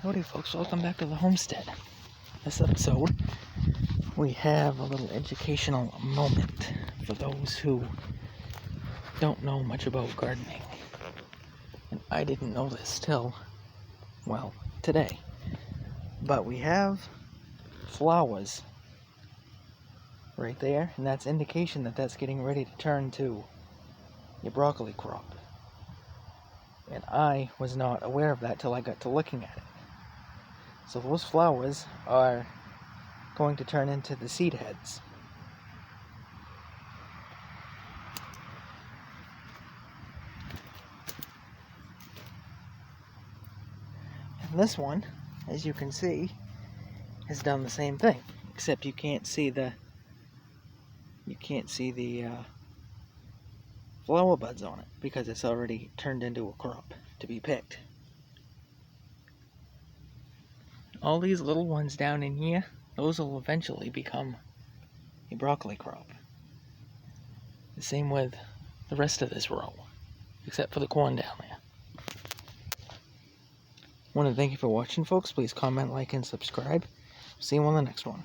Howdy folks, welcome back to the homestead. This episode, we have a little educational moment for those who don't know much about gardening. And I didn't know this till, well, today. But we have flowers right there, and that's indication that that's getting ready to turn to your broccoli crop. And I was not aware of that till I got to looking at it. So those flowers are going to turn into the seed heads. And this one, as you can see, has done the same thing, except you can't see the flower buds on it because it's already turned into a crop to be picked. All these little ones down in here, those will eventually become a broccoli crop. The same with the rest of this row, except for the corn down there. I want to thank you for watching, folks. Please comment, like, and subscribe. See you on the next one.